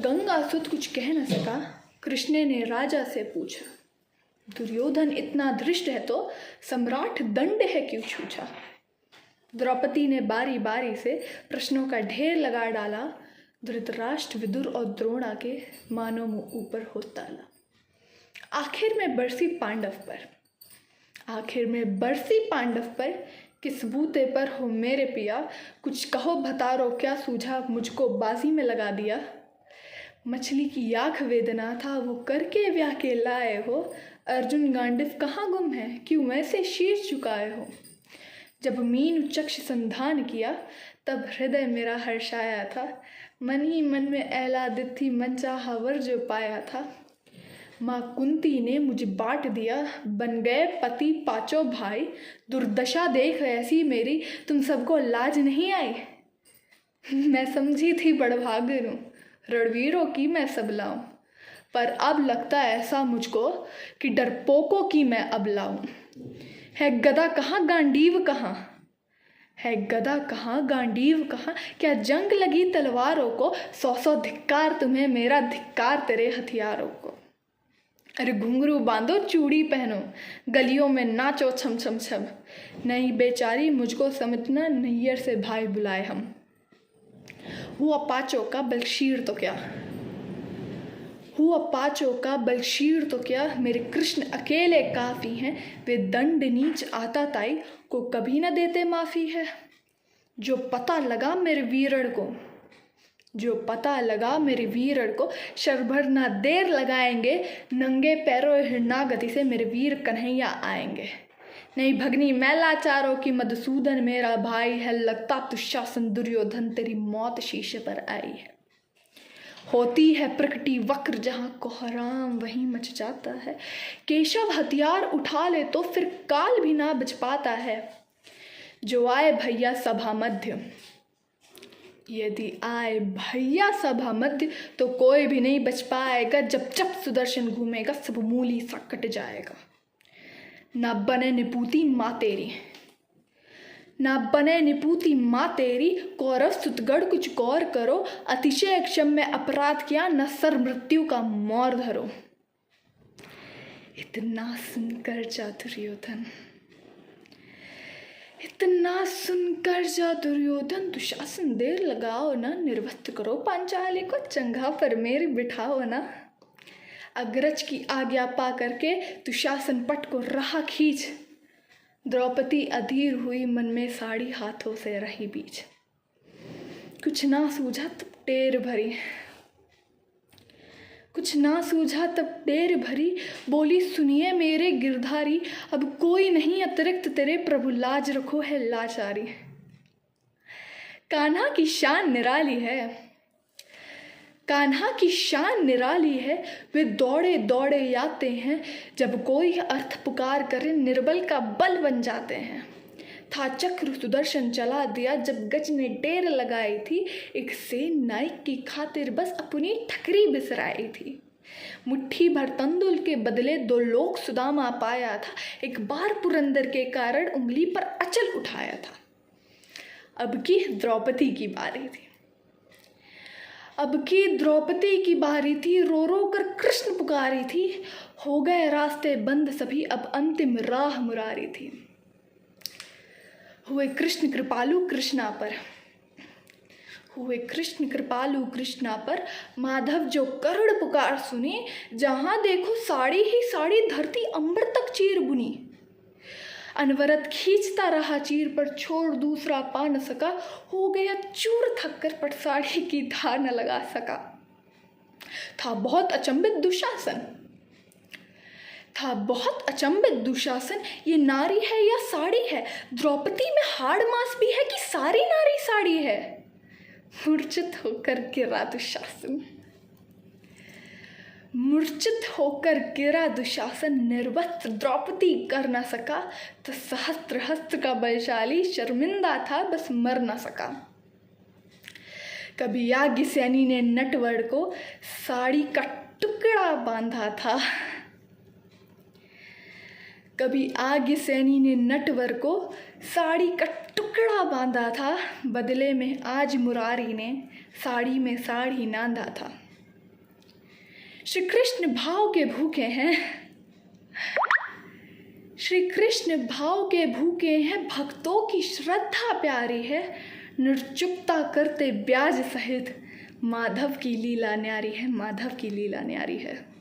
गंगासुत कुछ कह न सका। कृष्ण ने राजा से पूछा, दुर्योधन इतना धृष्ट है तो सम्राट दंड है क्यों छूछा। द्रौपदी ने बारी बारी से प्रश्नों का ढेर लगा डाला। धृतराष्ट्र, विदुर और द्रोणा के मानो मुँह ऊपर हो ताला। आखिर में बरसी पांडव पर, किस बूते पर हो मेरे पिया। कुछ कहो भतारो, क्या सूझा मुझको बाजी में लगा दिया। मछली की आँख वेदना था, वो करके ब्याह के लाए हो। अर्जुन गांडिव कहाँ गुम है, क्यों ऐसे शीश झुकाए हो। जब मीन चक्ष संधान किया, तब हृदय मेरा हर्षाया था। मन ही मन में आह्लादित थी, मन चाहा वर जो पाया था। माँ कुंती ने मुझे बांट दिया, बन गए पति पांचों भाई। दुर्दशा देख ऐसी मेरी, तुम सबको लाज नहीं आई। मैं समझी थी बड़भागिन हूँ, रणवीरों की मैं सबलाऊं। पर अब लगता ऐसा मुझको कि डरपोकों की मैं अबला हूँ। है गदा कहाँ गांडीव कहाँ, क्या जंग लगी तलवारों को। 100 धिक्कार तुम्हें, मेरा धिक्कार तेरे हथियारों को। अरे घुंघरू बांधो, चूड़ी पहनो, गलियों में नाचो छम छम छम। नहीं बेचारी मुझको समझना, नैयर से भाई बुलाए हम। हुआ पाँचों का बलशीर तो क्या, मेरे कृष्ण अकेले काफ़ी हैं। वे दंड नीच आता ताई को कभी न देते माफ़ी है। जो पता लगा मेरे वीरण को, शरभर ना देर लगाएंगे। नंगे पैरों हिरणागति से मेरे वीर कन्हैया आएंगे। नहीं भगनी मैं लाचारों की, मधुसूदन मेरा भाई है। लगता दुशासन दुर्योधन, तेरी मौत शीशे पर आई है। होती है प्रकृति वक्र, जहाँ कोहराम वहीं मच जाता है। केशव हथियार उठा ले तो फिर काल भी ना बच पाता है। जो आए भैया सभा मध्य, यदि आए भैया सभा मध्य, तो कोई भी नहीं बच पाएगा। जब जब सुदर्शन घूमेगा, सब मूली सा कट जाएगा। ना बने निपूती माँ तेरी, कौरव सुतगढ़ कुछ गौर करो। अतिशय क्षम्य अपराध किया, न सर मृत्यु का मोर धरो। इतना सुनकर जा दुर्योधन, दुशासन देर लगाओ ना। निर्वस्त्र करो पांचाली को, चंगा पर मेरी बिठाओ ना। अग्रज की आज्ञा पा करके दुशासन पट को रहा खींच। द्रौपदी अधीर हुई, मन में साड़ी हाथों से रही बीच। कुछ ना सूझा तब टेर भरी, बोली सुनिए मेरे गिरधारी। अब कोई नहीं अतिरिक्त तेरे, प्रभु लाज रखो है लाचारी। कान्हा की शान निराली है, वे दौड़े दौड़े आते हैं। जब कोई अर्थ पुकार करे, निर्बल का बल बन जाते हैं। था चक्र सुदर्शन चला दिया, जब गज ने टेर लगाई थी। एक सेन नायक की खातिर बस अपनी ठकरी बिसराई थी। मुट्ठी भर तंदुल के बदले 2 लोक सुदामा पाया था। एक बार पुरंदर के कारण उंगली पर अचल उठाया था। अब की द्रौपदी की बारी थी, रो रो कर कृष्ण पुकारी थी। हो गए रास्ते बंद सभी, अब अंतिम राह मुरारी थी। हुए कृष्ण कृपालु कृष्णा पर, माधव जो करुण पुकार सुनी। जहाँ देखो साड़ी ही साड़ी, धरती अंबर तक चीर बुनी। अनवरत खींचता रहा चीर, पर छोड़ दूसरा पा न सका। हो गया चूर, थक कर पट साड़ी की धार न लगा सका। था बहुत अचंभित दुशासन, ये नारी है या साड़ी है। द्रौपदी में हाड़ मांस भी है कि सारी नारी साड़ी है। मूर्छित होकर गिरा दुशासन, निर्वस्त्र द्रौपदी कर न सका। तो सहस्त्र हस्त्र का बलशाली, शर्मिंदा था बस मर न सका। कभी याज्ञसेनी ने नटवर को साड़ी का टुकड़ा बांधा था। बदले में आज मुरारी ने साड़ी में साड़ी नांधा था। श्री कृष्ण भाव के भूखे हैं, श्री कृष्ण भाव के भूखे हैं, भक्तों की श्रद्धा प्यारी है, निर्चुपता करते ब्याज सहित, माधव की लीला न्यारी है, माधव की लीला न्यारी है।